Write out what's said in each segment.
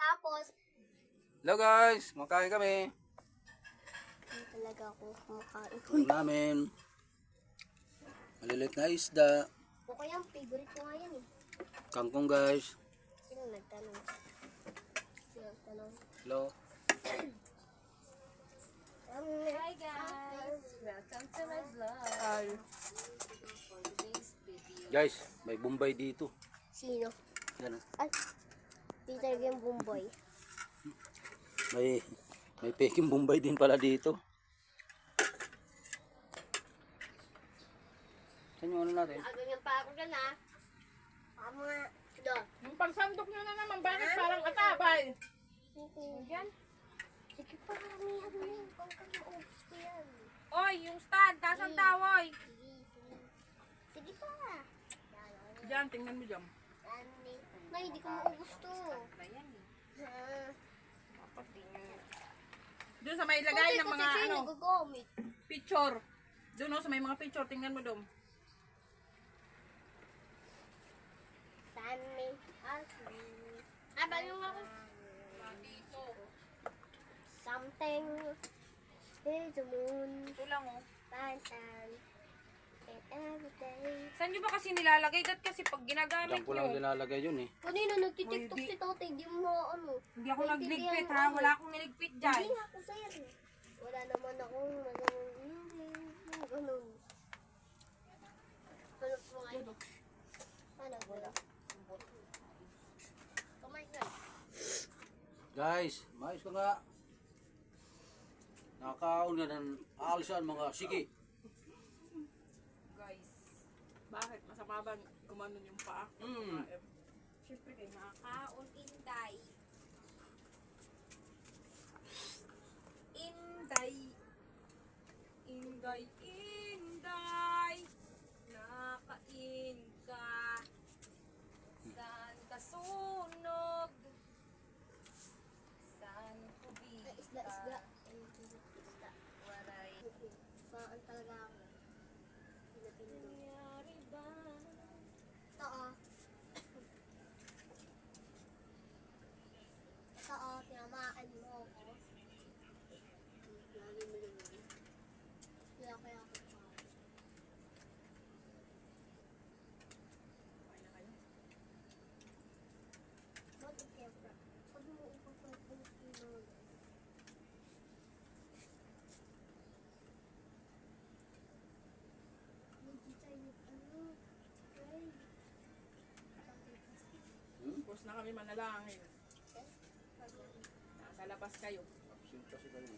Tapos, Hello guys, makain kami. hindi talaga ako kumakain. Ulam namin. Malilit na isda. O kaya, favorite ko nga yan eh. Kangkong guys. Sino nagtanong? Sino nagtanong? Hello. Hi guys! Welcome to my vlog. Today's video. Guys, may Bombay dito. Sino? Yan. Ay, di talaga yung Bumboy. May peking Bombay din pala dito. Saan yung ano natin? Agagan pa ako dyan ha. Tama nga. Doon. Yung pagsandok nyo na naman, bakit parang katabay? Yan. Sige pa, maramihan mo yun. Kung kang maubos ko yan. Oy, yung stand, tasan tawoy. Sige pa. Diyan, tingnan mo dyan. Nay, hindi ko maubos to. Doon sa may lagay ng mga ano, nagagamit. picture. Doon sa may mga picture, tingnan mo doon. Sunny. Abang yung ako. Something is the moon. Ito lang oh. Pantan. And every day. Saan nyo ba kasi nilalagay? Dat kasi pag ginagamit Diyan ko lang nyo. nilalagay yun eh. Kanina nagtitiktok Pwede. si Tote, hindi mo ano. Hindi ako Naintindihan nagligpit mo ha, ako. wala akong niligpit dyan. Hindi nga ako sa'yo. Wala naman akong ganun. Balot mo nga yun. Ano? Wala. Kamay na. Guys, mais ka nga. Nakakaon na ng alisan mga sige. Guys, bakit? Masama ba gumanon yung paa? Siyempre kayo nakakaon, inday. Inday. Inday, inday. Nakain ka. Saan ka sunog? Saan kubita? Isda. Isda. Waray. Saan talaga ako? Pinapindong. Nangyari ba? Ito oh. Ito oh, tinamaan mo ako. Lagi mo lang yun. Kaya ako pa. Ba't ang kebra? Sabi mo ipapagpag mo. Hindi tayo ano. Okay. Tapos na kami manalangin. Nasa labas kayo. Absent kasi kayo.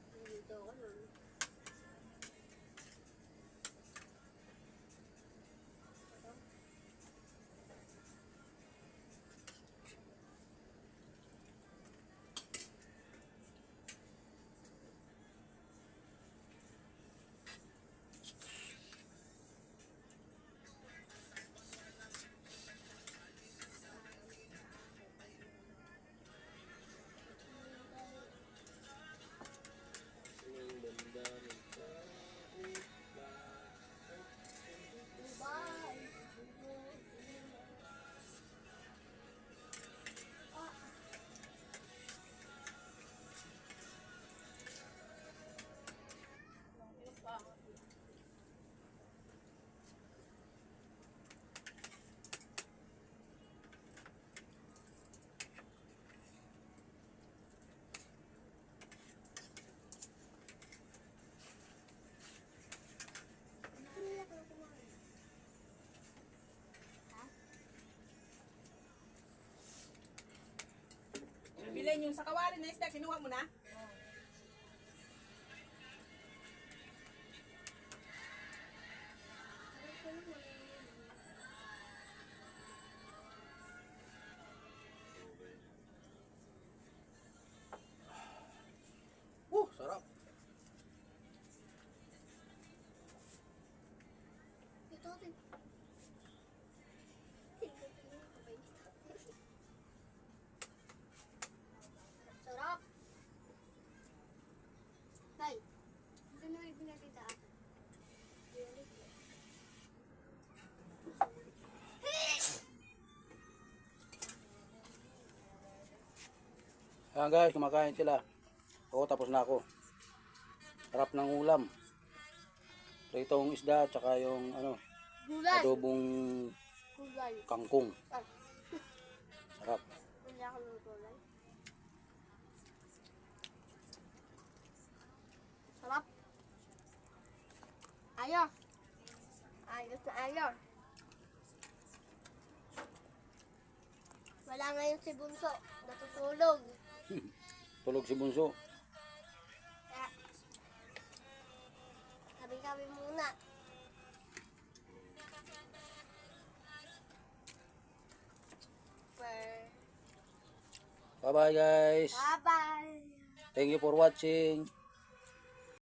Siyempre, dito ako nun. Bilhin yung sa kawali na isda, kinuha mo na? Sarap. Ito, sarap. Tay, ito na yung pinakita ako. Ayan guys, kumakain sila. Oo, tapos na ako. Sarap ng ulam. Pritong isda, tsaka yung ano, Gulay. adobong Gulay. kangkong. Ah, Sarap. hindi ako ng gulay. Sarap. Ayos. Ayos na ayos. Wala ngayon si Bunso. Natutulog. Tulog si Bunso. Kaya, kami muna. Bye bye guys. Bye-bye. Thank you for watching.